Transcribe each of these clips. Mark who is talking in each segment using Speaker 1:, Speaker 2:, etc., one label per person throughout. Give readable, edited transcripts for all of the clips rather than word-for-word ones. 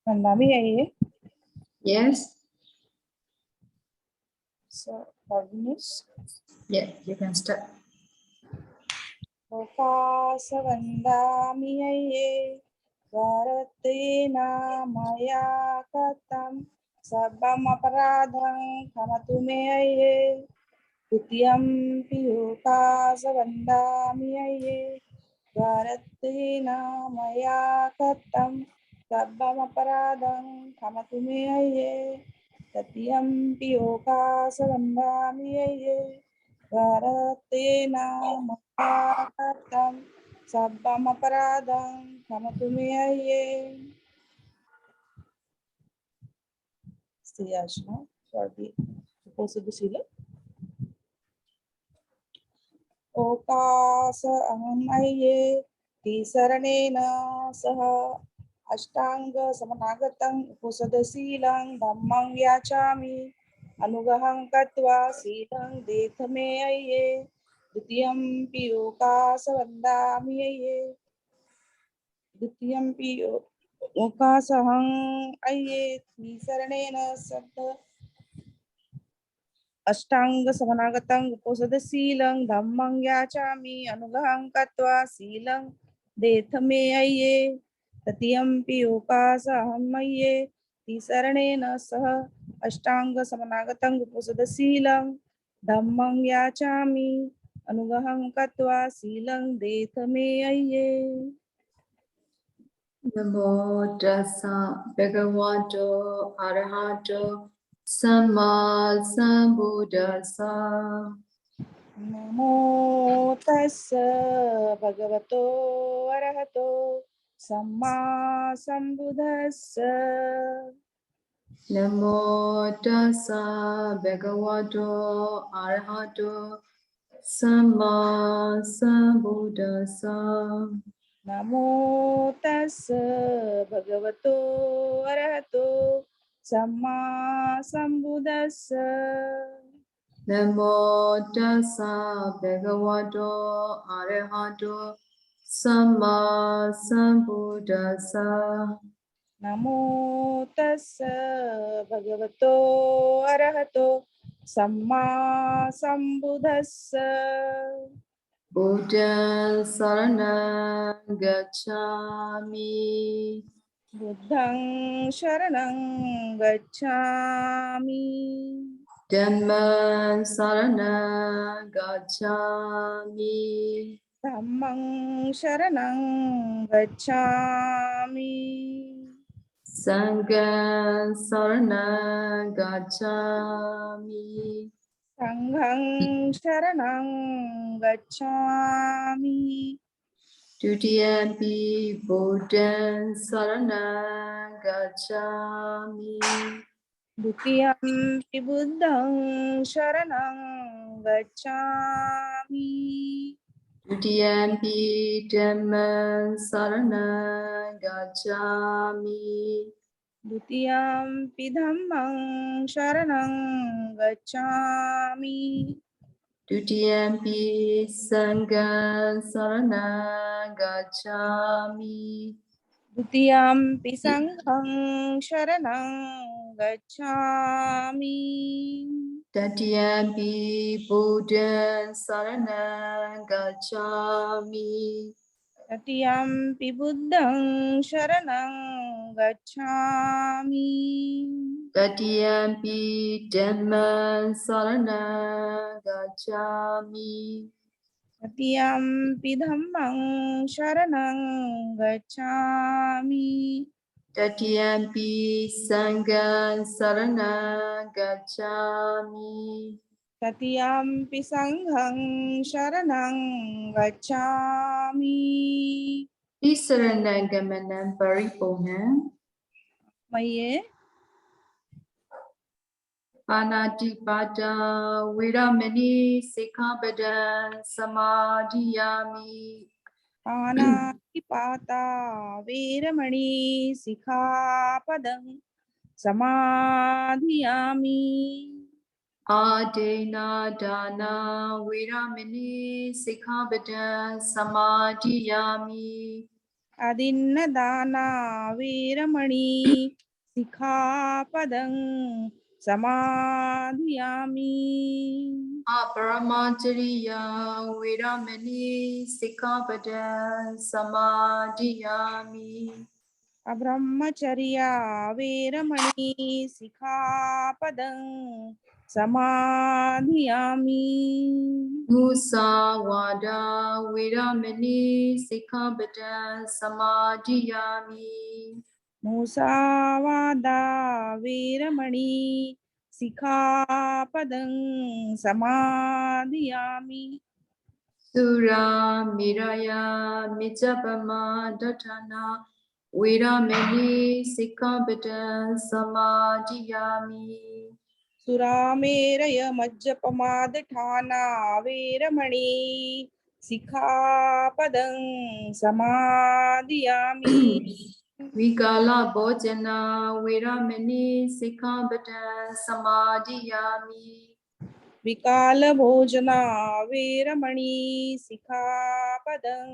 Speaker 1: Nandami hai.
Speaker 2: Yes.
Speaker 1: So, finish.
Speaker 2: Yeah, you can start.
Speaker 1: Okasa vandami hai. Varatena maya katam. Sabbam aparadham khamatu me hai. Dutiyam piyokasa vandami hai. Varatena maya katam. Sabbam aparadham khamatu me hai. Tatyam piyokasa vandami hai. Varatena maya katam. Sabbam aparadham khamatu me hai. Sriyashna for the supposed Sila. Okasa ahamaiye tisaranena saha ashtanga samanagatam upasadasilang dhammang yachami anugahang katva silang dekhame ayye dutiyam piyokasa vandami ayye dutiyam piyokasa hang ayye tisaranena saha Ashtanga samanagatam uposadaseelang dhammang yachami anugahang katva seelang dethame ayye tatiyampi ukasaham ayye tisaranena saha ashtanga samanagatam uposadaseelang dhammang yachami anugahang katva seelang dethame ayye.
Speaker 2: Namo tassa bhagavato arahato samma sambuddhassa.
Speaker 1: Namo tassa bhagavato arahato samma sambuddhassa.
Speaker 2: Namo tassa bhagavato arahato samma sambuddhassa.
Speaker 1: Namo tassa bhagavato arahato samma sambuddhassa.
Speaker 2: Namo tassa bhagavato arahato samma sambuddhassa.
Speaker 1: Namo tassa bhagavato arahato samma sambuddhassa.
Speaker 2: Buddha saranam gacchami.
Speaker 1: Buddhang sharanang gacchami.
Speaker 2: Dhamman saranam gacchami.
Speaker 1: Dhammang sharanang gacchami.
Speaker 2: Sangham saranam gacchami.
Speaker 1: Sanghang sharanang gacchami.
Speaker 2: Dutiyampi Buddhan saranam gacchami.
Speaker 1: Dutiyampi buddhang sharanang gacchami.
Speaker 2: Dutiyampi Dhamman saranam gacchami.
Speaker 1: Dutiyampi dhammang sharanang gacchami.
Speaker 2: Dutiyampi Sangham saranam gacchami.
Speaker 1: Dutiyampi sanghang sharanang gacchami.
Speaker 2: Tatiyampi Buddhan saranam gacchami.
Speaker 1: Tatiyampi buddhang sharanang gacchami.
Speaker 2: Tatiyampi Dhamman saranam gacchami.
Speaker 1: Tatiyampi dhammang sharanang gacchami.
Speaker 2: Tatiyampi Sangham saranam gacchami.
Speaker 1: Tatiyampi sanghang sharanang gacchami.
Speaker 2: Tisaranam gamanam paripunam.
Speaker 1: Maye.
Speaker 2: Panatipata Viramani Sikkhapada Samadhiyami.
Speaker 1: Panatipata Veramani Sikkhapadam Samadhiyami.
Speaker 2: Adena Dana Viramani Sikkhapada Samadhiyami.
Speaker 1: Adinnadana Veramani Sikhapadang Samadhiyami.
Speaker 2: Aparamachariya Viramani Sikkhapada Samadhiyami.
Speaker 1: Abrahmacharya Veramani Sikhapadang Samadhiyami.
Speaker 2: Musawada Viramani Sikkhapada Samadhiyami.
Speaker 1: Musavada Veramani Sikhapadang Samadhiyami.
Speaker 2: Sura Miraya Mijapama Datana Viramani Sikkhapada Samadhiyami.
Speaker 1: Surameraya Majjapamadhana Veramani Sikhapadang Samadhiyami.
Speaker 2: Vikala Bhojana Viramani Sikkhapada Samadhiyami.
Speaker 1: Vikala Bhojana Veramani Sikhapadang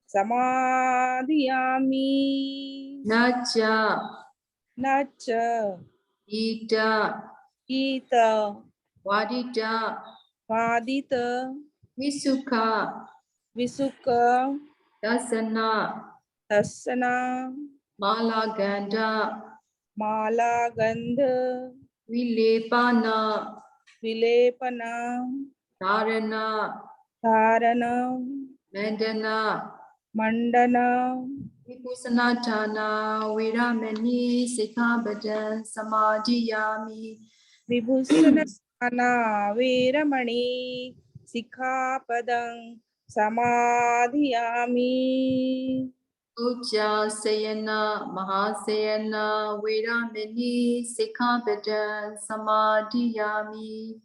Speaker 1: Samadhiyami.
Speaker 2: Nacha
Speaker 1: Nacha
Speaker 2: Ita
Speaker 1: Gita
Speaker 2: Vadita
Speaker 1: Vadita
Speaker 2: Visukha
Speaker 1: Visukha
Speaker 2: Dasana
Speaker 1: Tasana
Speaker 2: Malaganda
Speaker 1: Mala Gandha
Speaker 2: Vilepana
Speaker 1: Vilepana
Speaker 2: Dharana
Speaker 1: Dharana
Speaker 2: Mandana
Speaker 1: Mandana
Speaker 2: Vipusanatana Viramani Sikkhapada Samadhiyami.
Speaker 1: Vibhusanana Veramani Sikhapadang Samadhiyami.
Speaker 2: Uja Sayana Mahasayana Viramani Sikkhapada Samadhiyami.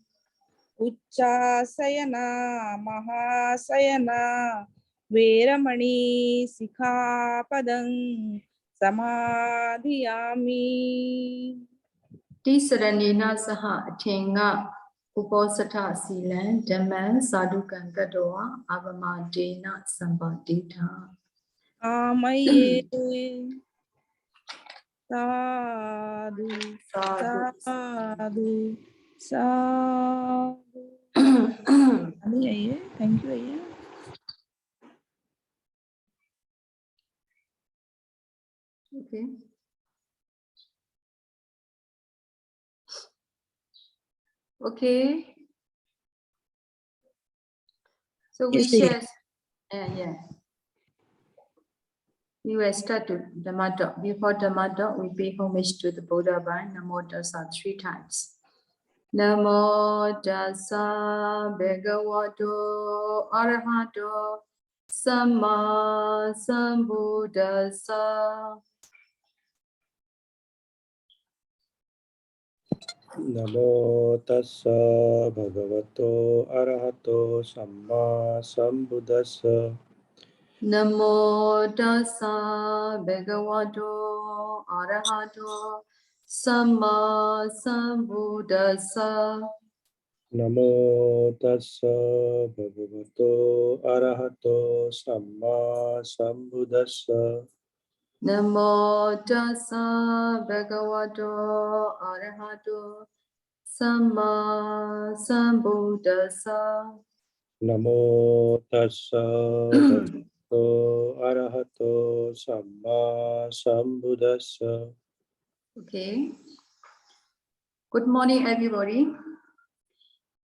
Speaker 1: Uchasayana Mahasayana Veramani Sikhapadang Samadhiyami.
Speaker 2: Tisaranena Saha Athenga Uposatha Silan Dhamma Sadhukan Gadoa Avamadena Sambadita.
Speaker 1: Amaye Sadhu
Speaker 2: Sadhu.
Speaker 1: Sadhu Sadhu. Amaye, thank you Ayya.
Speaker 2: Okay. Okay. So we
Speaker 1: Yes, Ayya.
Speaker 2: share. Yeah. We will start to Dhamma talk. Before Dhamma talk, we pay homage to the Buddha by Namo Tassa 3 times. Namo Tassa Bhagavato Arahato Samma Sambuddhassa.
Speaker 3: Namo tassa bhagavato arahato samma sambuddhassa.
Speaker 2: Namo Tassa Bhagavato Arahato Samma Sambuddhassa.
Speaker 3: Namo tassa bhagavato arahato samma sambuddhassa.
Speaker 2: Namo Tassa Bhagavato Arahato Samma Sambuddhassa.
Speaker 3: Namo tassa bhagavato arahato samma sambuddhassa.
Speaker 2: Okay. Good morning, everybody.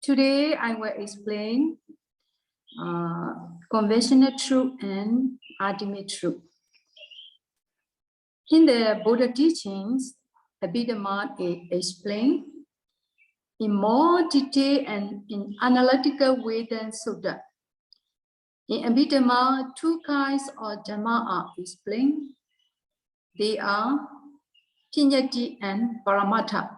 Speaker 2: Today I will explain conventional truth and ultimate truth. In the Buddha teachings, Abhidhamma is explained in more detail and in analytical way than Sutta. In Abhidhamma, 2 kinds of Dhamma are explained. They are Piññati and Paramattha.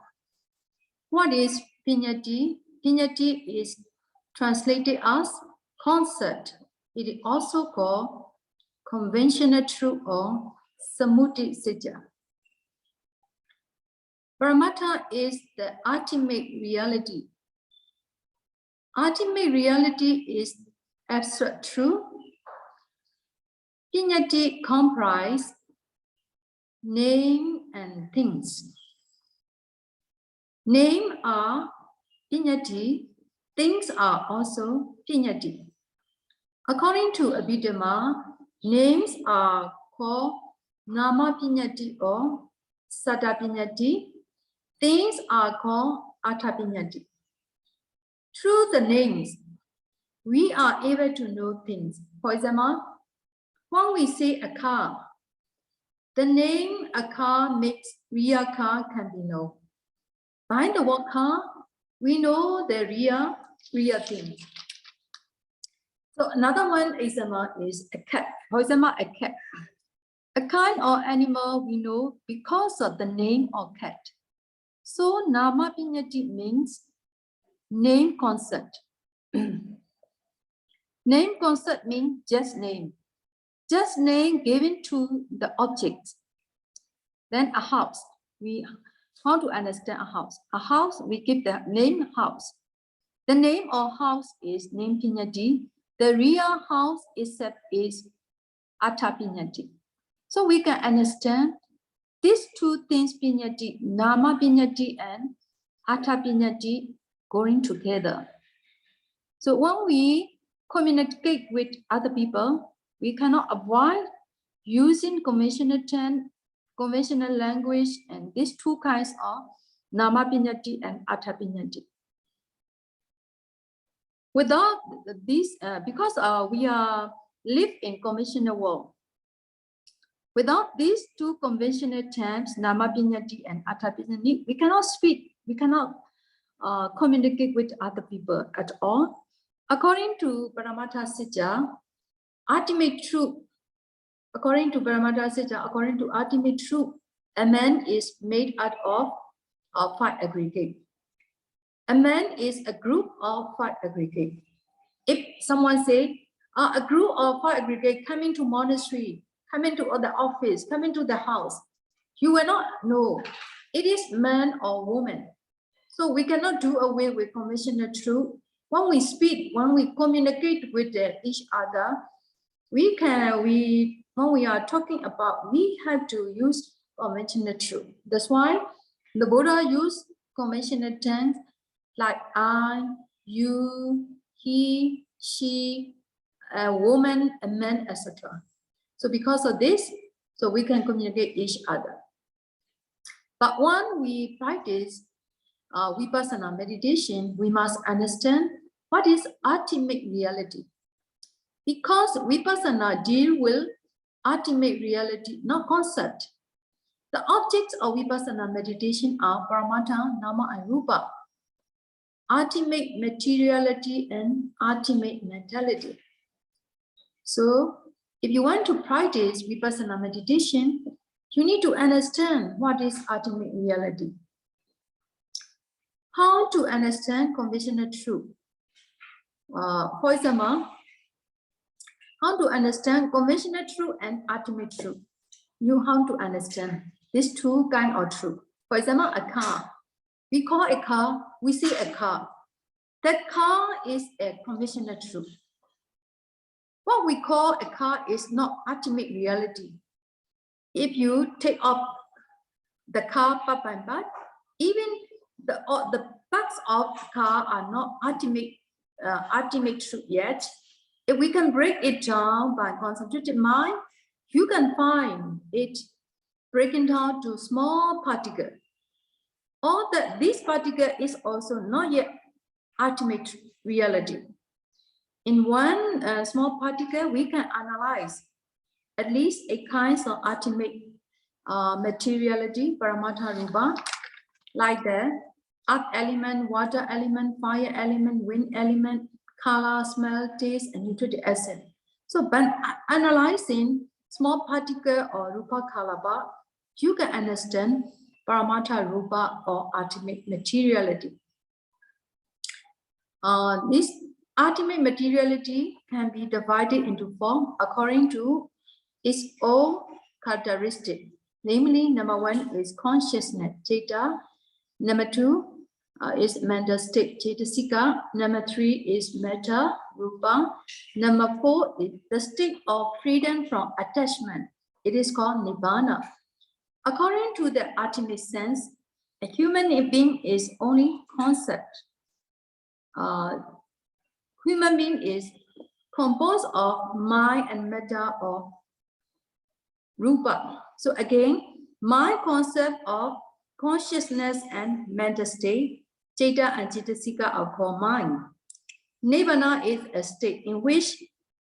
Speaker 2: What is Piññati? Piññati is translated as concept. It is also called conventional truth or Sammuti Sijja. Paramattha is the ultimate reality. Ultimate reality is abstract truth. Piñati comprise name and things. Name are piñati, things are also piñati. According to Abhidhamma, names are called nama piñati or sada piñati. Things are called atha piñati. Through the names, we are able to know things. For example, when we say a car, the name a car makes real car can be known. By the word car, we know the real thing. So another one example is a cat. For example, a cat. A kind or animal we know because of the name of cat. So nama piñati means name concept. Name concept means just name. Just name given to the object. Then a house. How to understand a house? A house, we give the name house. The name of house is name piñati. The real house itself is atha piñati. So we can understand these two things piñati, nama piñati and atha piñati going together. So when we communicate with other people, we cannot avoid using conventional term, conventional language, and these two kinds of nama piñati and atha piñati. Without this, because we are live in conventional world, without these two conventional terms, nama piñati and atha piñati, we cannot speak, we cannot communicate with other people at all. According to Paramattha Sitya, ultimate truth, according to Paramattha Sitya, according to ultimate truth, a man is made out of 5 aggregate. A man is a group of 5 aggregate. If someone say, a group of 5 aggregate come into monastery, come into the office, come into the house, you will not know it is man or woman. So we cannot do away with conventional truth. When we speak, when we communicate with each other, when we are talking about, we have to use conventional truth. That's why the Buddha used conventional terms like I, you, he, she, a woman, a man, etc. So because of this, so we can communicate each other. But when we practice vipassana meditation, we must understand what is ultimate reality. Because vipassana deal with ultimate reality, not concept. The objects of vipassana meditation are paramattha, nama, and rupa. Ultimate materiality and ultimate mentality. So, if you want to practice vipassana meditation, you need to understand what is ultimate reality. How to understand conventional truth? For example, how to understand conventional truth and ultimate truth? You have to understand these two kinds of truth. For example, a car. We call a car, we see a car. That car is a conventional truth. What we call a car is not ultimate reality. If you take off the car part by part, even the parts of the car are not ultimate truth yet. If we can break it down by concentrated mind, you can find it breaking down to small particle. Or that this particle is also not yet ultimate reality. In one small particle, we can analyze at least 8 kinds of ultimate materiality, paramattha rupa, like the earth element, water element, fire element, wind element, color, smell, taste, and nutritive acid. So by analyzing small particle or rupa kalapa, you can understand paramattha rupa or ultimate materiality. This ultimate materiality can be divided into 4 according to its own characteristic. Namely, number 1 is consciousness, theta. Number 2, is mental state, Cetasika. Number 3 is metta, rupa. Number 4 is the state of freedom from attachment. It is called nibbana. According to the ultimate sense, a human being is only concept. Human being is composed of mind and matter or rupa. So again, mind concept of consciousness and mental state, Citta and Cetasika are called mind. Nibbana is a state in which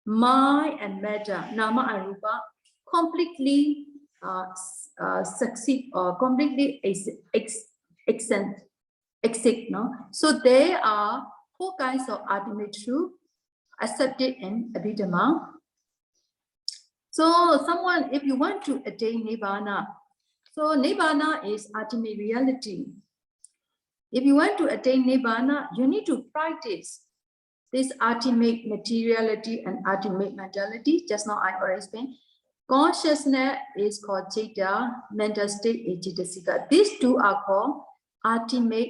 Speaker 2: mind and matter, nama and rupa, completely succeed or completely exist. No? So there are 4 kinds of ultimate truth accepted in Abhidhamma. So someone, if you want to attain Nibbana, so Nibbana is ultimate reality. If you want to attain Nibbana, you need to practice this ultimate materiality and ultimate mentality. Just now I already explained. Consciousness is called Citta, mental state is Cetasika. These 2 are called ultimate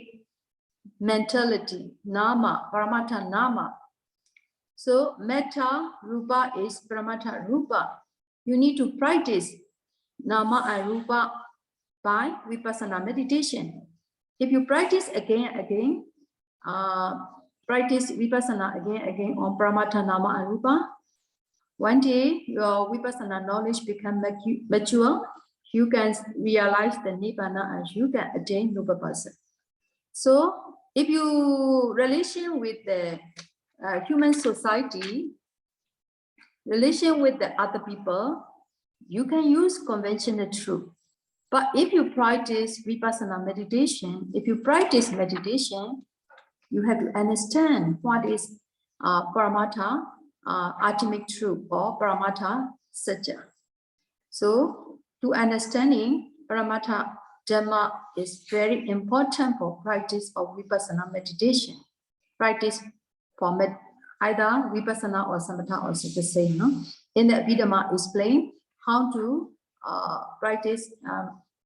Speaker 2: mentality, nama, paramata nama. So metta, rupa is paramata rupa. You need to practice nama and rupa by vipassana meditation. If you practice again, practice vipassana again on paramata nama and rupa, one day your vipassana knowledge become mature, you can realize the nibbana and you can attain nubapasa. So if you relation with the human society, relation with the other people, you can use conventional truth. But if you practice vipassana meditation, if you practice meditation, you have to understand what is paramata, ultimate truth, or paramata satya. So to understanding paramata Dhamma is very important for practice of vipassana meditation. Practice for either vipassana or samatha also the same. No? In the Abhidhamma explain how to practice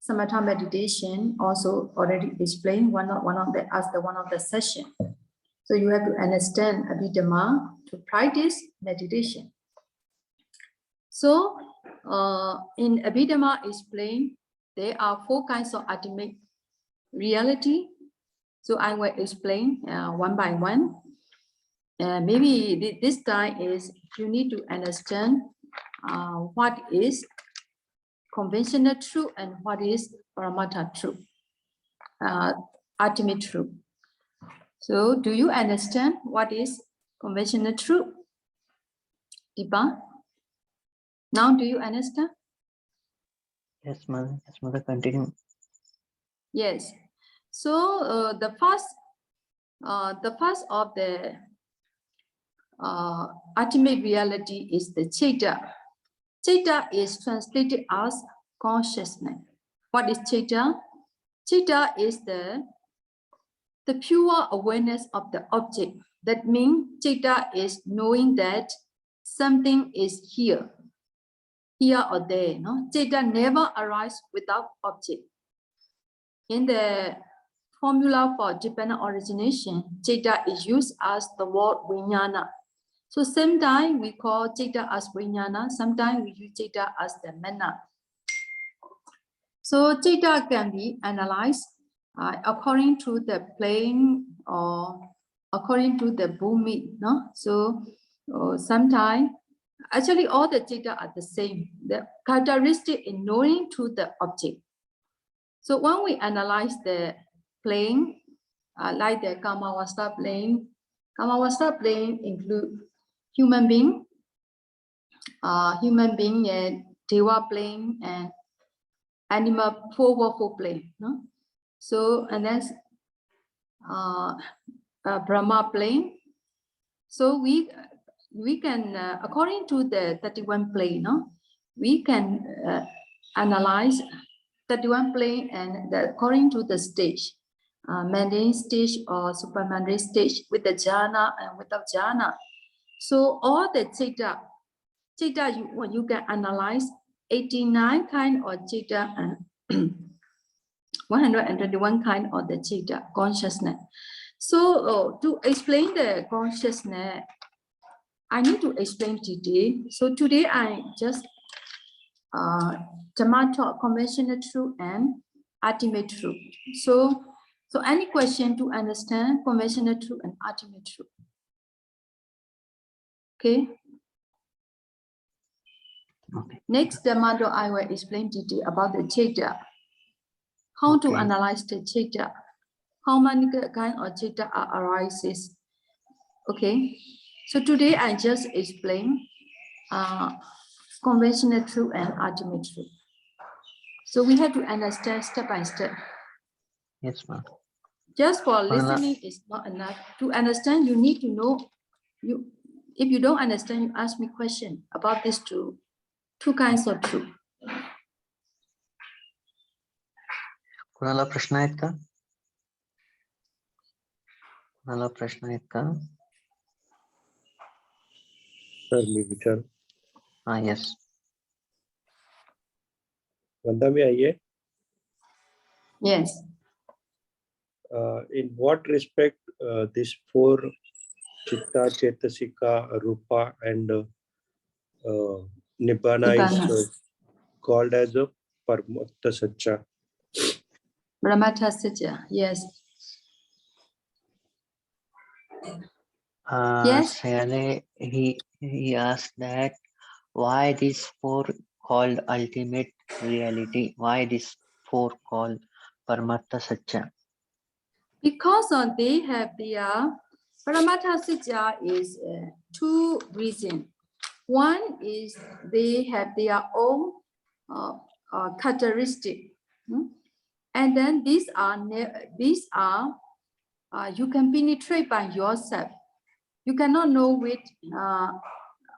Speaker 2: samatha meditation. Also already explained one of the session. So you have to understand Abhidhamma to practice meditation. So in Abhidhamma explain there are 4 kinds of ultimate reality. So I will explain one by one. Maybe this time is you need to understand what is conventional truth and what is paramata truth, ultimate truth. So do you understand what is conventional truth? Deepa? Now do you understand?
Speaker 4: Yes, mother, continue.
Speaker 2: Yes. So the first of the ultimate reality is the Citta. Citta is translated as consciousness. What is Citta? Citta is the pure awareness of the object. That means Citta is knowing that something is here or there. No? Citta never arises without object. In the formula for dependent origination, Citta is used as the word vijnana. So sometimes we call Citta as vijnana, sometimes we use Citta as the mana. So Citta can be analyzed according to the plane or according to the bhumi. No? So sometimes, actually all the Citta are the same. The characteristic in knowing to the object. So when we analyze the plane, like the Kamavasta plane include human being, and Deva plane, and animal four plane. No? So and then Brahma plane. So we can according to the 31 plane, no? We can analyze 31 plane and according to the stage, mundane stage or supermundane stage with the jhana and without jhana. So all the Citta you can analyze 89 kind of Citta and 121 kind of the chitta, consciousness. So to explain the consciousness, I need to explain today. So today I just Dhamma talk, conventional truth and ultimate truth. So any question to understand conventional truth and ultimate truth? Okay.
Speaker 4: Okay.
Speaker 2: Next Dhamma talk I will explain today about the chitta. How to analyze the chitta? How many kind of chitta arises? Okay. So today I just explain conventional truth and ultimate truth. So we have to understand step by step.
Speaker 4: Yes, ma'am.
Speaker 2: Just for listening is not enough. To understand, you need to know. If you don't understand, you ask me question about these two kinds of truth.
Speaker 4: कुणाला प्रश्न आहेत का? कुणाला प्रश्न आहेत का?
Speaker 3: Sir मी विचार.
Speaker 4: हाँ, yes.
Speaker 3: वंदा में आइए.
Speaker 2: Yes.
Speaker 3: In what respect these four chitta, chetasika, rupa, and nibbana is called as a paramattha satya?
Speaker 2: Paramattha satya. Yes. Yes.
Speaker 4: Sayalay, he asked that why these four called ultimate reality? Why these four called Paramattha Satya?
Speaker 2: Because they have their Paramattha satya is two reasons. One is they have their own characteristic, and then these are you can penetrate by yourself. You cannot know with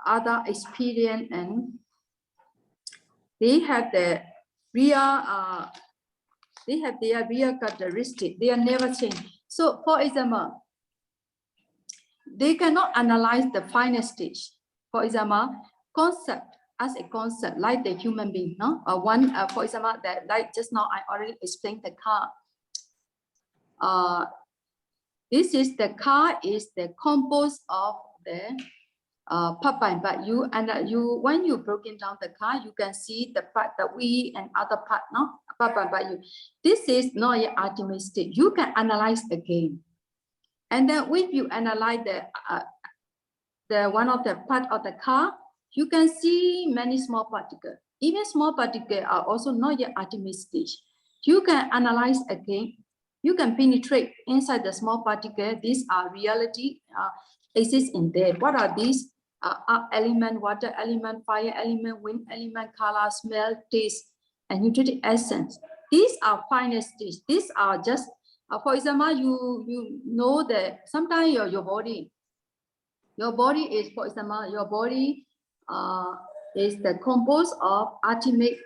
Speaker 2: other experience, and they have the real. They have their real characteristic. They are never change. So, for example, they cannot analyze the final stage. For example, concept as a concept, like the human being. No, for example, that like just now I already explained the car. This is the car is the composed of the part by part. When you broken down the car, you can see the part, the wheel and other part. No, part by part. This is not your ultimate state. You can analyze again, and then when you analyze the one of the part of the car, you can see many small particles. Even small particles are also not your ultimate stage. You can analyze again. You can penetrate inside the small particle. These are reality exist in there. What are these? Element, water element, fire element, wind element, color, smell, taste, and nutritive essence. These are final stage. These are just, for example, you know that sometimes your body is, for example, your body is the composed of ultimate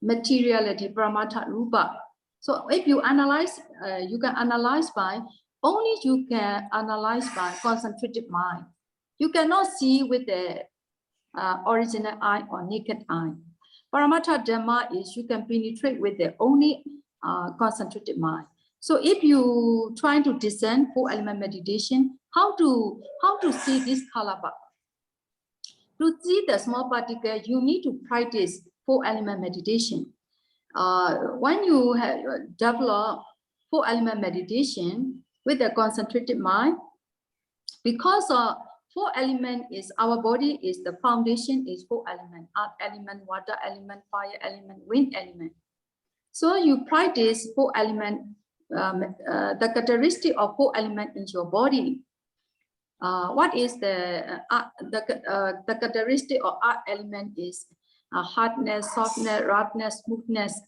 Speaker 2: materiality, paramattha rupa. So if you analyze, you can analyze by, only you can analyze by concentrated mind. You cannot see with the original eye or naked eye. Paramattha Dhamma is you can penetrate with the only concentrated mind. So if you try to discern four element meditation, how to see this color bar? To see the small particle, you need to practice four element meditation. When you have develop four element meditation with a concentrated mind, because four element is our body is the foundation is four element: earth element, water element, fire element, wind element. So you practice four element, the characteristic of four element in your body. What is the characteristic of earth element is hardness, softness, roughness, smoothness,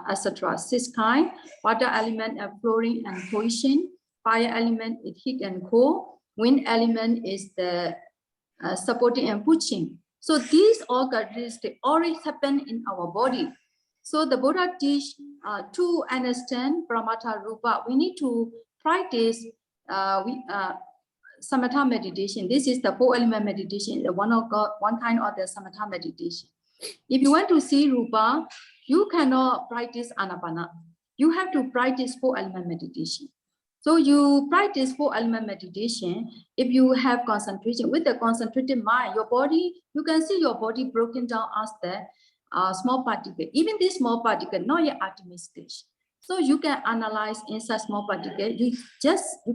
Speaker 2: etc. Six kind. Water element are flowing and cohesion. Fire element is heat and cold. Wind element is the supporting and pushing. So these all characteristics already happen in our body. So the Buddha teach to understand Paramattha Rupa, we need to practice samatha meditation. This is the four element meditation, one kind of the samatha meditation. If you want to see Rupa, you cannot practice Anapana. You have to practice 4-element meditation. So you practice 4-element meditation. If you have concentration, with the concentrated mind, your body, you can see your body broken down as the small particle. Even this small particle, not yet ultimate stage. So you can analyze inside small particle. You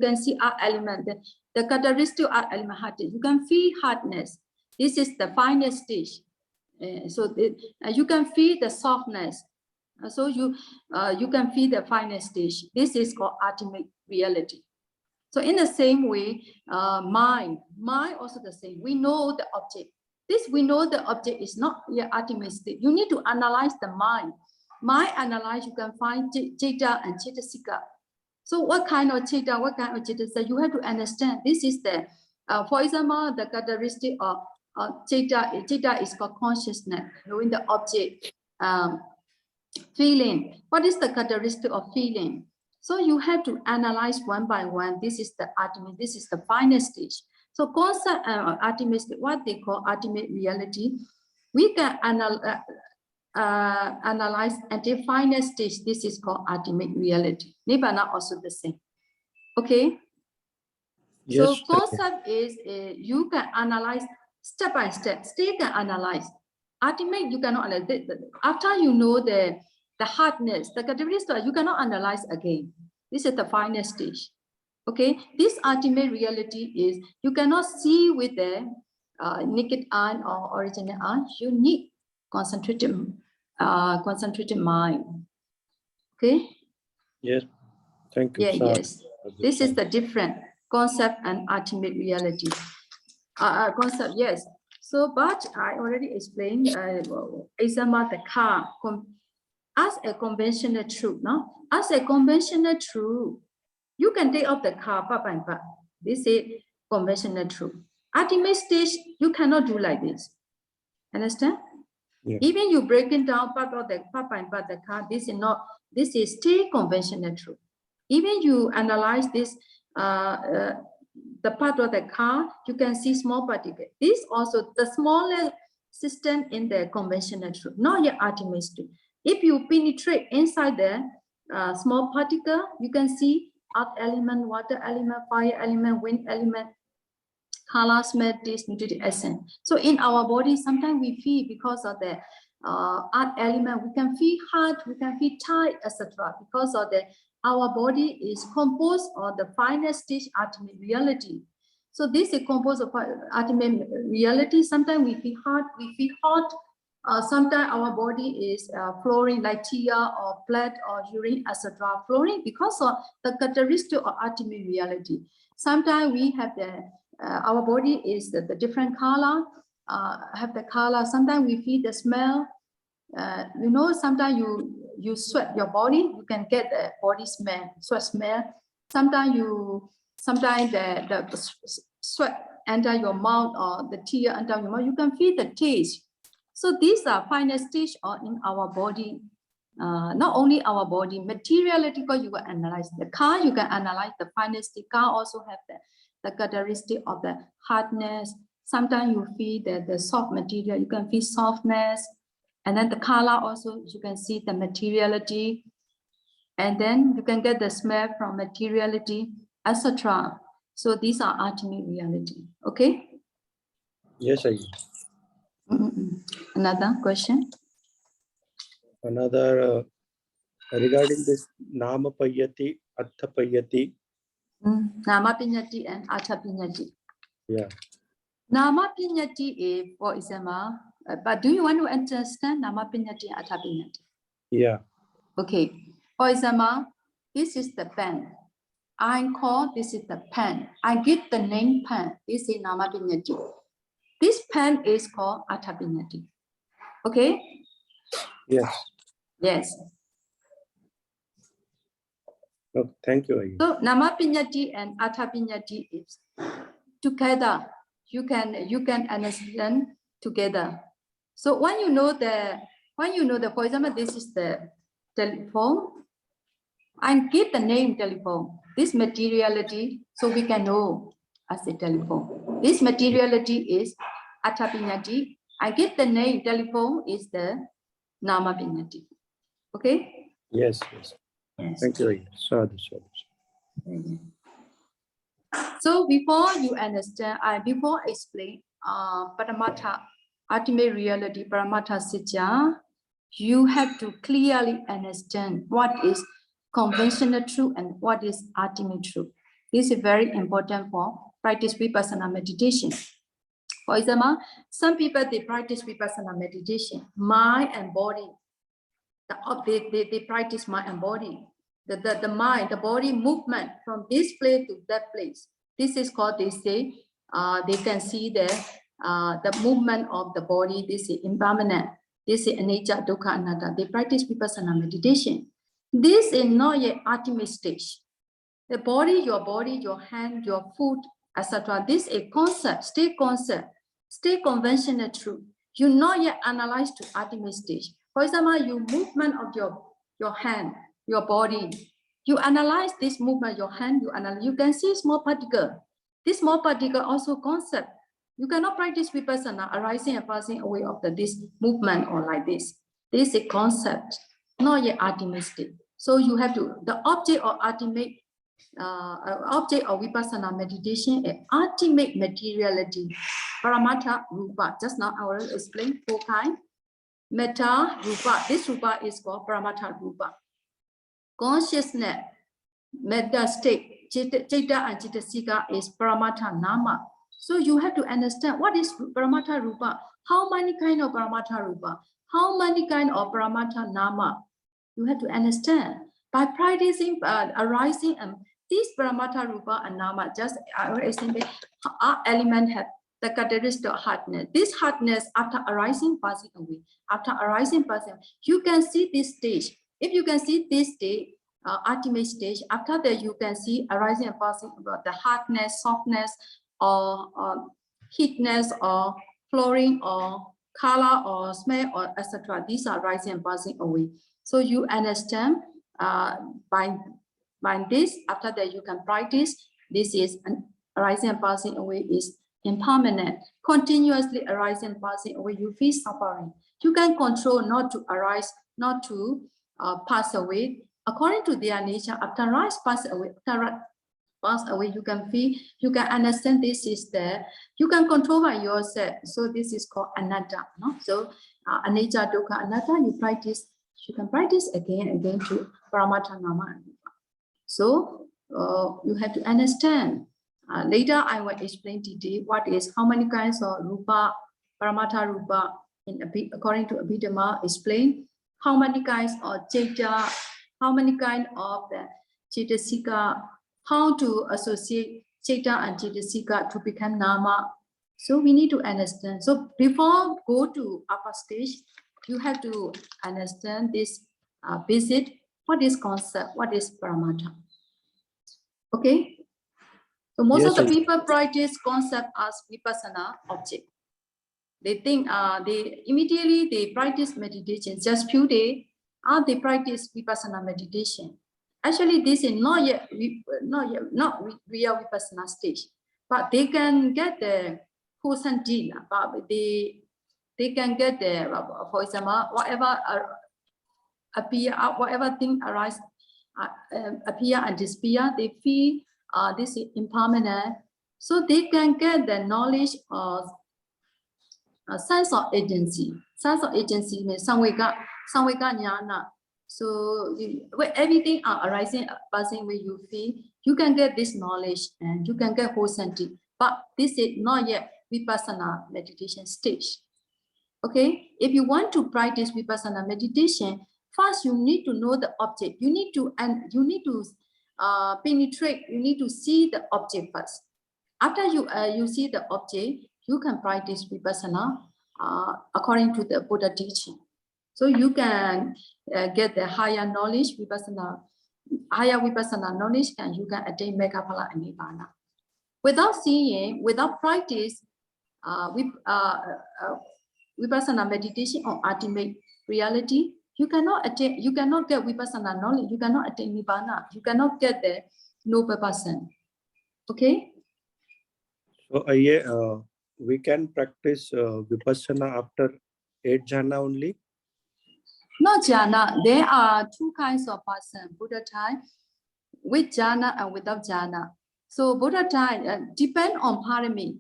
Speaker 2: can see earth element, the characteristic of earth element hardness. You can feel hardness. This is the final stage. You can feel the softness. So you can feel the final stage. This is called ultimate reality. So in the same way, mind also the same. We know the object. We know the object is not your ultimate state. You need to analyze the mind. Mind analyze, you can find Citta and Cettasika. So what kind of Citta, what kind of Cettasika? You have to understand. This is the, for example, the characteristic of Citta is called consciousness, knowing the object. Feeling. What is the characteristic of feeling? So you have to analyze one by one. This is the ultimate, this is the final stage. So concept ultimate, what they call ultimate reality, we can analyze at the final stage. This is called ultimate reality. Nibbana also the same. Okay.
Speaker 3: Yes,
Speaker 2: so concept is you can analyze step by step. Still can analyze. Ultimate, you cannot analyze. After you know the hardness, the characteristics, you cannot analyze again. This is the final stage. Okay, this ultimate reality is you cannot see with the naked eye or original eye. You need concentrated mind. Okay.
Speaker 3: yes. Thank you.
Speaker 2: Yeah,
Speaker 3: Sir.
Speaker 2: yes. This is the different concept and ultimate reality. Concept, yes. So, but I already explained. Example, the car. As a conventional truth, no? As a conventional truth, you can take off the car part by part. This is conventional truth. Ultimate stage, you cannot do like this. Understand?
Speaker 3: Yeah.
Speaker 2: Even you breaking down part of the part by part the car, this is still conventional truth. Even you analyze this, the part of the car, you can see small particle. This also the smallest system in the conventional truth, not your ultimate truth. If you penetrate inside the small particle, you can see earth element, water element, fire element, wind element, color, smell, taste, nutritive essence. So in our body, sometimes we feel because of the earth element, we can feel hot, we can feel tight, etc. Because of our body is composed of the final stage ultimate reality. So this is composed of ultimate reality. Sometimes we feel hot, we feel hot. Sometimes our body is flowing like tear or blood or urine, etc. Flowing because of the characteristic of ultimate reality. Sometimes we have our body is the different color, have the color. Sometimes we feel the smell. You know, sometimes you sweat your body, you can get the body smell, sweat smell. Sometimes the sweat enter your mouth or the tear enter your mouth, you can feel the taste. So these are final stage in our body. Not only our body, materiality, because you will analyze the car, you can analyze the final stage. Car also have the characteristic of the hardness. Sometimes you feel the soft material, you can feel softness. And then the color also, you can see the materiality. And then you can get the smell from materiality, etc. So these are ultimate reality. Okay?
Speaker 3: Yes, I.
Speaker 2: Another question?
Speaker 3: Another regarding this Nama Payati, Atha Payati.
Speaker 2: Nama Pinyati and Atha Pinyati.
Speaker 3: Yeah.
Speaker 2: Nama Pinyati is, for example, but do you want to understand Nama Pinyati and Atha Pinyati?
Speaker 3: Yeah.
Speaker 2: Okay. For example, this is the pen. I call this is the pen. I give the name pen. This is Nama Pinyati. This pen is called Atha Pinyati. Okay?
Speaker 3: Yes.
Speaker 2: Yes.
Speaker 3: Oh, thank you. Ayya.
Speaker 2: So Nama Pinyati and Atha Pinyati is together. You can understand together. So when you know the, for example, this is the telephone. I give the name telephone. This materiality, so we can know as a telephone. This materiality is Atha Pinyati. I give the name telephone is the Nama Pinyati. Okay?
Speaker 3: Yes, yes.
Speaker 2: Yes.
Speaker 3: Thank you. Ayya. Sadhu, sadhu.
Speaker 2: So before you understand, before I explain Paramatha, ultimate reality, Paramatha Satya, you have to clearly understand what is conventional truth and what is ultimate truth. This is very important for practice vipassana meditation. For example, some people, they practice vipassana meditation, mind and body. They practice mind and body. The mind, the body movement from this place to that place. This is called, they say, they can see the movement of the body. This is impermanent. This is anicca, dukkha, anatta. They practice vipassana meditation. This is not yet ultimate stage. The body, your hand, your foot, etc. This is a concept, stay conventional truth. You not yet analyze to ultimate stage. For example, you movement of your hand, your body. You analyze this movement, your hand, you can see small particle. This small particle also concept. You cannot practice vipassana arising and passing away of this movement or like this. This is a concept, not yet ultimate state. So you have to, the object or ultimate object of vipassana meditation is ultimate materiality. Paramatha rupa. Just now I will explain 4 kinds. Metta rupa. This rupa is called paramatha rupa. Consciousness, metta state, citta and cittasika is paramatha nama. So you have to understand what is paramatha rupa. How many kind of paramatha rupa? How many kind of paramatha nama? You have to understand. By practicing arising and this paramatha rupa and nama, just our element have the characteristic of hardness. This hardness after arising, passing away. After arising, passing, you can see this stage. If you can see this stage, ultimate stage, after that you can see arising and passing about the hardness, softness, or heatness, or flooring, or color, or smell, or etc. These are rising and passing away. So you understand by this, after that you can practice. This is an arising and passing away is impermanent. Continuously arising and passing away, you feel suffering. You can control not to arise, not to pass away. According to their nature, after rise, pass away, you can feel, you can understand this is there. You can control by yourself. So this is called anatta. No? So anicca, dukkha, anatta, you practice. You can practice again and again to paramatha nama. So you have to understand. Later I will explain today what is, how many kinds of rupa, paramatha rupa, according to Abhidhamma, explain how many kinds of citta, how many kinds of the cittasika, how to associate citta and cittasika to become nama. So we need to understand. So before go to upper stage, you have to understand this basic, what is concept, what is paramatha. Okay. So most of the people practice concept as vipassana object. They think they immediately they practice meditation just few days. They practice vipassana meditation. Actually, this is not yet real vipassana stage, but they can get the kusanti. But they can get the, for example, whatever appear, whatever thing arise, appear and disappear, they feel this is impermanent. So they can get the knowledge of sense of agency. Sense of agency means samvega jnana. So when everything are arising, passing where you feel, you can get this knowledge and you can get whole senti. But this is not yet vipassana meditation stage. Okay, if you want to practice vipassana meditation, first you need to know the object. You need to penetrate. You need to see the object first. After you see the object, you can practice vipassana according to the Buddha teaching. So you can get the higher knowledge, higher vipassana knowledge, and you can attain Megaphala and Nibbana. Without seeing, without practice, vipassana meditation on ultimate reality, you cannot attain, you cannot get vipassana knowledge, you cannot attain Nibbana, you cannot get the noble person. Okay?
Speaker 3: So we can practice vipassana after 8 jhana only?
Speaker 2: Not jhana. There are two kinds of person. Buddha time with jhana and without jhana. So Buddha time depend on parami.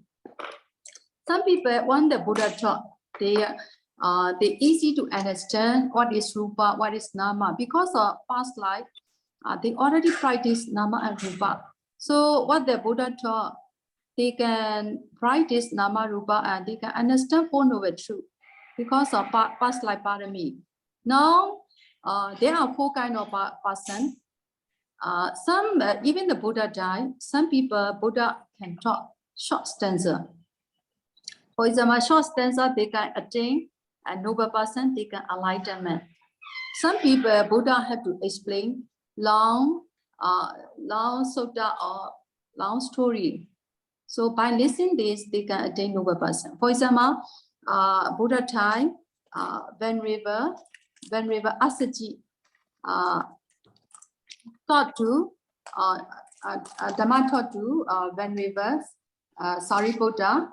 Speaker 2: Some people want the Buddha taught. They easy to understand what is rupa, what is nama, because of past life. They already practice nama and rupa. So what the Buddha taught, they can practice nama rupa and they can understand Four Noble Truth because of past life parami. Now there are four kind of person. Some even the Buddha died. Some people Buddha can talk short stanza. For example, short stanza they can attain a noble person, they can enlightenment. Some people Buddha have to explain long sutta or long story. So by listening this, they can attain noble person. For example, Buddha time, Venerable Asaji taught to Dhamma taught to Venerable Sariputta.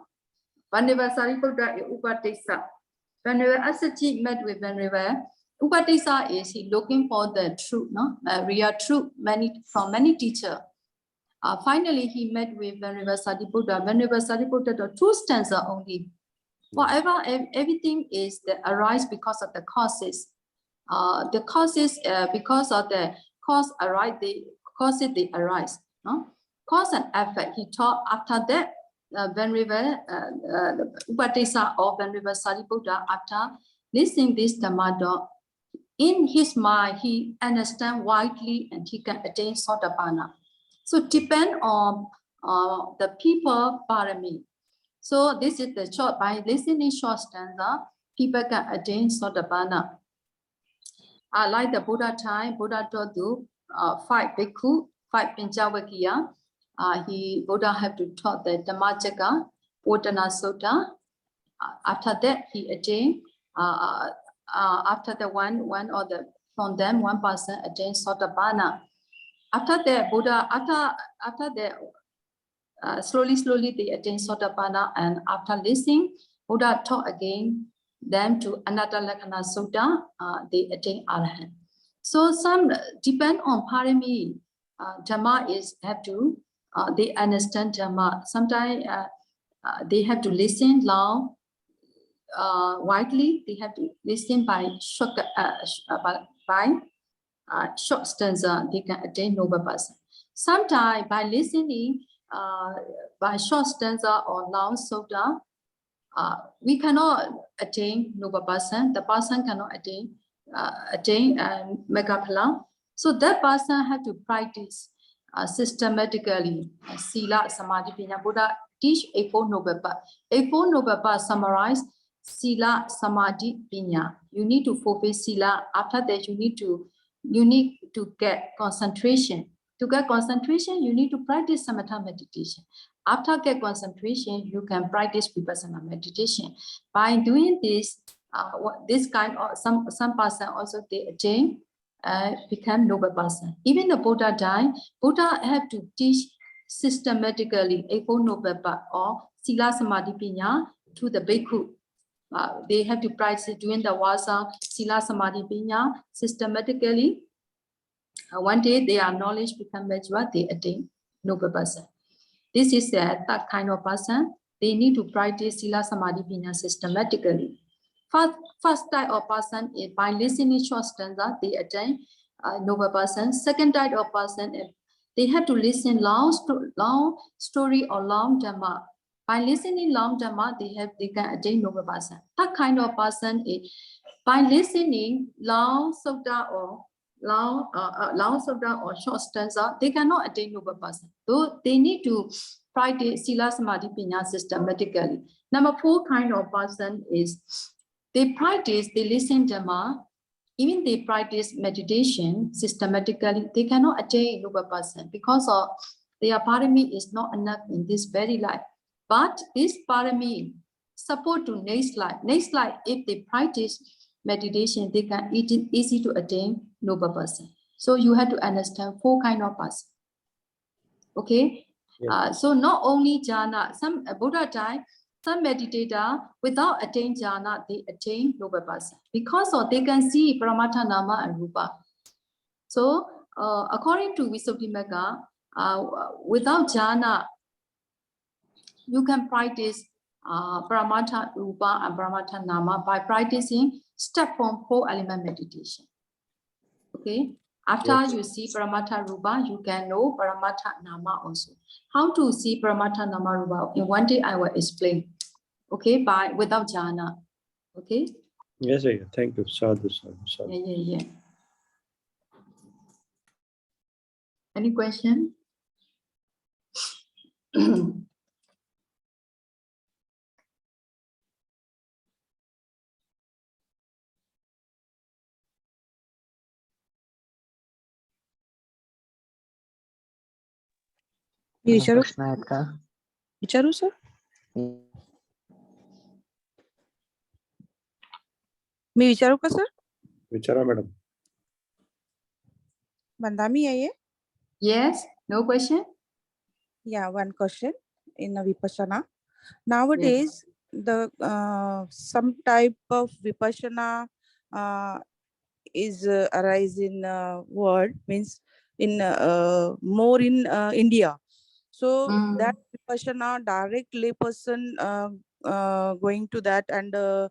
Speaker 2: Venerable Sariputta is Upatissa. Venerable Asaji met with Venerable Upatissa is he looking for the truth, no? Real truth from many teachers. Finally, he met with Venerable Sariputta. Venerable Sariputta, the two stanza only. Whatever, everything is the arise because of the causes. The causes, because of the cause arise, they arise. No? Cause and effect. He taught after that, Venerable Upatissa or Venerable Sariputta, after listening this Dhamma, in his mind, he understands widely and he can attain Sotapanna. So depend on the people parami. So this is the short, by listening short stanza, people can attain Sotapanna. Like the Buddha time, Buddha taught to 5 bhikkhu, 5 Pinjavakiya. Buddha have to taught the Dhammacakka, Potana Sutta. After that, he attained, after the one or the from them, one person attained Sotapanna. After that, Buddha, after that, slowly they attain Sotapanna, and after listening, Buddha taught again them to Anatta Lakkhana Sutta, they attain Arahant. So some depend on parami. Dhamma is have to, they understand Dhamma. Sometimes they have to listen loud, widely. They have to listen by short stanza, they can attain noble person. Sometimes by listening by short stanza or long sutta, we cannot attain noble person. The person cannot attain Megaphala. So that person have to practice systematically. Sila, Samadhi, Panya. Buddha teach Eightfold Noble Path. Eightfold Noble Path summarize Sila, Samadhi, Panya. You need to fulfill Sila. After that, you need to get concentration. To get concentration, you need to practice samatha meditation. After get concentration, you can practice vipassana meditation. By doing this, this kind of some person also they attain, become noble person. Even the Buddha died, Buddha have to teach systematically Eightfold Noble Path or Sila Samadhi Panya to the bhikkhu. They have to practice doing the Vasa, Sila Samadhi Panya systematically. One day their knowledge become mature, they attain noble person. This is that kind of person. They need to practice Sila Samadhi Panya systematically. First type of person is by listening short stanza, they attain noble person. Second type of person is they have to listen long story or long Dhamma. By listening long Dhamma, they can attain noble person. That kind of person is by listening long sutta or long sutta or short stanza, they cannot attain noble person. So they need to practice Sila Samadhi Panya systematically. Number 4 kind of person is they listen Dhamma, even they practice meditation systematically, they cannot attain noble person because of their parami is not enough in this very life. But this parami support to next life. Next life, if they practice meditation, they can easy to attain noble person. So you have to understand 4 kind of person. Okay.
Speaker 3: Yes.
Speaker 2: So not only jhana, some Buddha time Some meditator, without attain jhana, they attain noble person because of they can see Paramatha Nama and Rupa. So, according to Visuddhimagga, without jhana, you can practice Paramatha Rupa and Paramatha Nama by practicing step from 4-element meditation. Okay. After
Speaker 3: Yes.
Speaker 2: you see Paramatha Rupa, you can know Paramatha Nama also. How to see Paramatha Nama Rupa? In one day I will explain. Okay, without jhana. Okay.
Speaker 3: Yes, Ayya. Thank you. Sadhu, sadhu, sadhu.
Speaker 2: Yeah. Any question?
Speaker 1: मी विचारू
Speaker 4: प्रश्न आहेत का?
Speaker 1: विचारू sir मी विचारू का sir
Speaker 3: Vichara, madam.
Speaker 1: बंदामी आहे ये?
Speaker 2: Yes. No question.
Speaker 1: Yeah, one question in a vipassana. Nowadays, the some type of vipassana is arise in world, means in more in India. So that vipassana direct lay person going to that and do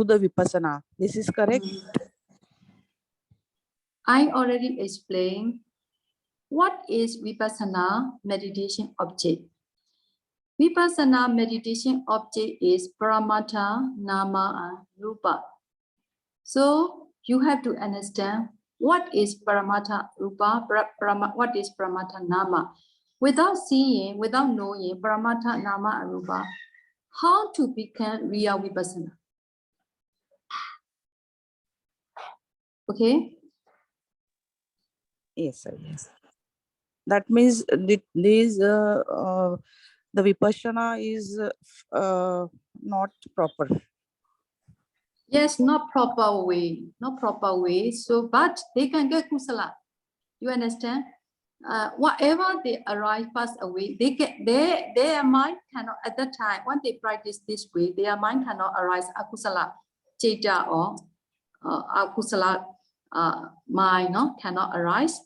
Speaker 1: the vipassana. This is correct?
Speaker 2: I already explained what is Vipassana meditation object. Vipassana meditation object is Paramatha, Nama, and Rupa. So you have to understand what is Paramatha Rupa, what is Paramatha Nama. Without seeing, without knowing Paramatha, Nama, and Rupa, how to become real Vipassana? Okay?
Speaker 1: Yes, sir. Yes. That means this the vipassana is not proper.
Speaker 2: Yes, not proper way, not proper way. So, but they can get kusala. You understand? Whatever they arrive, pass away, they get their mind cannot at that time. When they practice this way, their mind cannot arise akusala, cheta or akusala mind, no, cannot arise.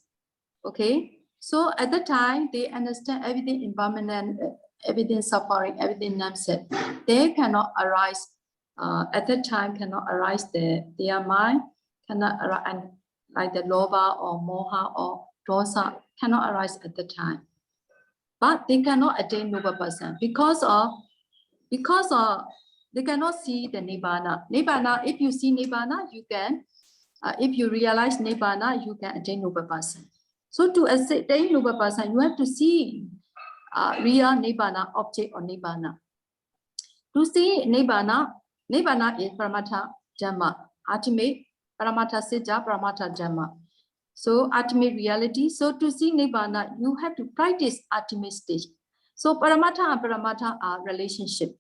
Speaker 2: Okay, so at the time they understand everything impermanent, everything suffering, everything non-self. They cannot arise at that time. Cannot arise their mind cannot arise, and like the lobha or moha or dosa cannot arise at the time. But they cannot attain noble person because they cannot see the nibbana. Nibbana, if you see nibbana, you can. If you realize nibbana, you can attain noble person. So to attain noble person, you have to see real nibbana, object or nibbana. To see nibbana, nibbana is Paramatha Dhamma, ultimate Paramatha Siddha, Paramatha Dhamma. So ultimate reality. So to see nibbana, you have to practice ultimate stage. So Paramatha and Paramatha are relationship.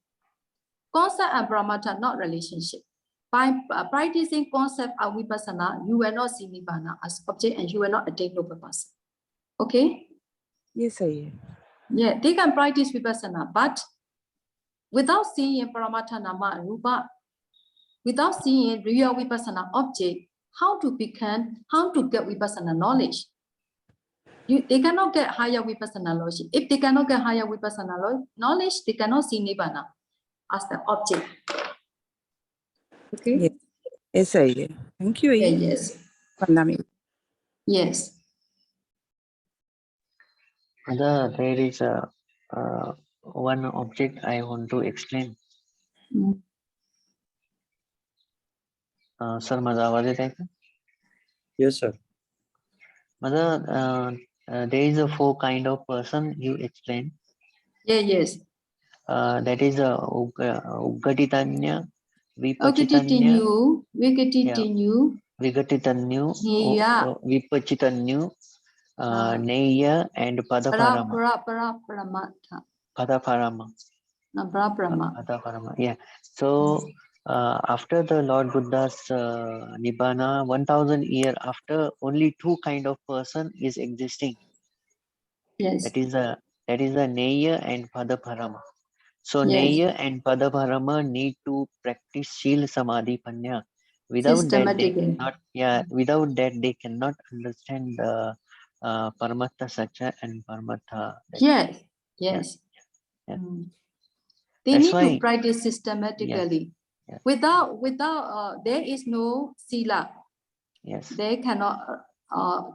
Speaker 2: Concept and Paramatha not relationship. By practicing concept of vipassana, you will not see nibbana as object and you will not attain noble person. Okay?
Speaker 1: Yes, sir.
Speaker 2: Yeah, they can practice vipassana, but without seeing Paramatha Nama and Rupa, without seeing real vipassana object, how to get vipassana knowledge? They cannot get higher vipassana knowledge. If they cannot get higher vipassana knowledge, they cannot see nibbana as the object. Okay?
Speaker 1: Yes. Yes, sir. Thank you.
Speaker 2: Yeah, yes.
Speaker 1: Vandami.
Speaker 2: Yes.
Speaker 4: There is a one object I want to explain. Sir, माझा आवाज येत आहे का?
Speaker 3: Yes, sir.
Speaker 4: There is a 4 kind of person you explained.
Speaker 2: Yeah, yes.
Speaker 4: That is Uggatitanya,
Speaker 2: Vipachitanyu,
Speaker 4: Vigatitanyu,
Speaker 2: Niya,
Speaker 4: Vipachitanyu, Neya, and Padaparama.
Speaker 2: Paramata.
Speaker 4: Padaparama.
Speaker 2: Brahma.
Speaker 4: Padaparama. Yeah. So after the Lord Buddha's Nibbana, 1000 years after, only 2 kind of person is existing.
Speaker 2: Yes.
Speaker 4: That is a Neya and Padaparama. So
Speaker 2: Yes.
Speaker 4: Neya and Padabharama need to practice Shil Samadhi Panya. Without that, they
Speaker 2: Systematically.
Speaker 4: cannot. Yeah, without that, they cannot understand the Paramattha Satya and Paramattha.
Speaker 2: Yes.
Speaker 4: Yeah,
Speaker 2: Yes.
Speaker 4: yeah.
Speaker 2: Mm. They
Speaker 4: That's
Speaker 2: need to
Speaker 4: why.
Speaker 2: practice
Speaker 4: Yes,
Speaker 2: systematically.
Speaker 4: yes,
Speaker 2: Without there is no sila.
Speaker 4: yes,
Speaker 2: They cannot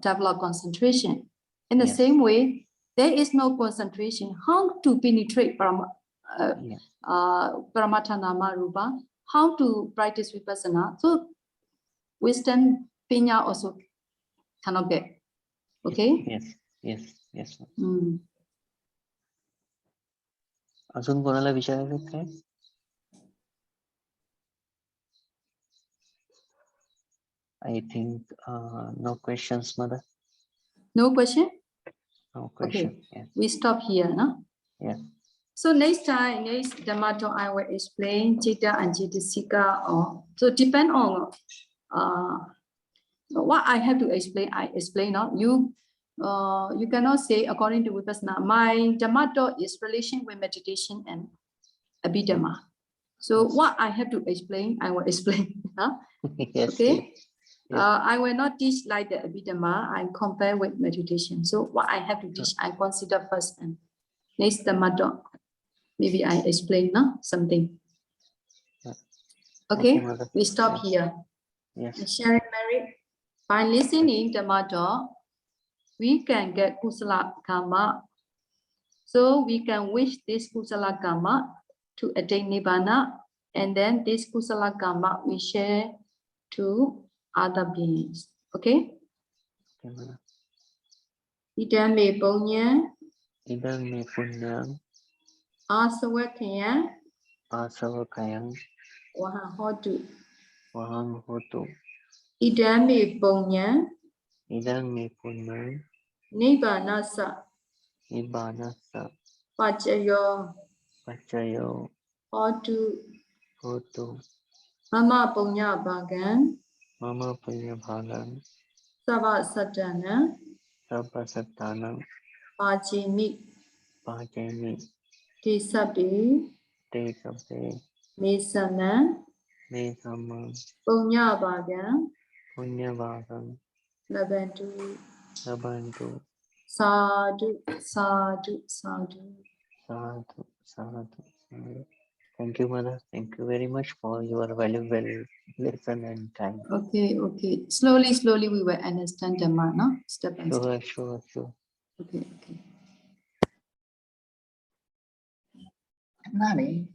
Speaker 2: develop concentration. In the
Speaker 4: yes,
Speaker 2: same way, there is no concentration. How to penetrate
Speaker 4: yeah,
Speaker 2: Paramattha Nama Rupa? How to practice Vipassana? So wisdom, pinya also cannot get. Okay?
Speaker 4: yes, yes, yes.
Speaker 2: Mm.
Speaker 4: अजून कोणाला विचारायचं काय? I think no questions, mother.
Speaker 2: No question?
Speaker 4: No question.
Speaker 2: Okay.
Speaker 4: Yeah,
Speaker 2: We stop here, no?
Speaker 4: yeah,
Speaker 2: So next time, next Dhamma talk, I will explain Citta and Cittasika. So depend on what I have to explain. I explain. No? You cannot say according to Vipassana. My Dhamma talk is relation with meditation and Abhidhamma. So
Speaker 4: yes.
Speaker 2: what I have to explain, I will explain. Huh?
Speaker 4: Yes,
Speaker 2: Okay.
Speaker 4: yes. Yes.
Speaker 2: I will not teach like the Abhidhamma. I compare with meditation. So what I have to teach, I consider first and next Dhamma talk. Maybe I explain something.
Speaker 4: Yeah.
Speaker 2: Okay,
Speaker 4: mother.
Speaker 2: we stop
Speaker 4: Yes.
Speaker 2: here.
Speaker 4: Yes.
Speaker 2: Sharing merit. By listening Dhamma talk, we can get kusala karma. So we can wish this kusala karma to attain nibbana, and then this kusala karma we share to other beings. Okay?
Speaker 4: Okay, mother.
Speaker 2: Idam me punya,
Speaker 4: Idang me punyang
Speaker 2: asawakaya,
Speaker 4: asavakayang
Speaker 2: wahahotu.
Speaker 4: wahang hotu.
Speaker 2: Idam me punya,
Speaker 4: Idang me punyang
Speaker 2: nibbana sa,
Speaker 4: ibanasa
Speaker 2: pachayo,
Speaker 4: pachayo
Speaker 2: hotu.
Speaker 4: hotu.
Speaker 2: Mama punya bagan,
Speaker 4: Mama punya bhagang
Speaker 2: sava satana,
Speaker 4: sabhasatanang
Speaker 2: pachimi,
Speaker 4: pachemi
Speaker 2: tisabi,
Speaker 4: te kape
Speaker 2: mesana,
Speaker 4: me sama
Speaker 2: punya bagan,
Speaker 4: punya bhagang
Speaker 2: labantu,
Speaker 4: sabantu
Speaker 2: sadhu, sadhu, sadhu.
Speaker 4: sadhu sadhu. Thank you, mother. Thank you very much for your valuable lesson and time.
Speaker 2: Okay, okay. Slowly, slowly we will understand Dhamma, no? Step by step.
Speaker 4: Sure.
Speaker 2: Okay, okay.
Speaker 4: Nani?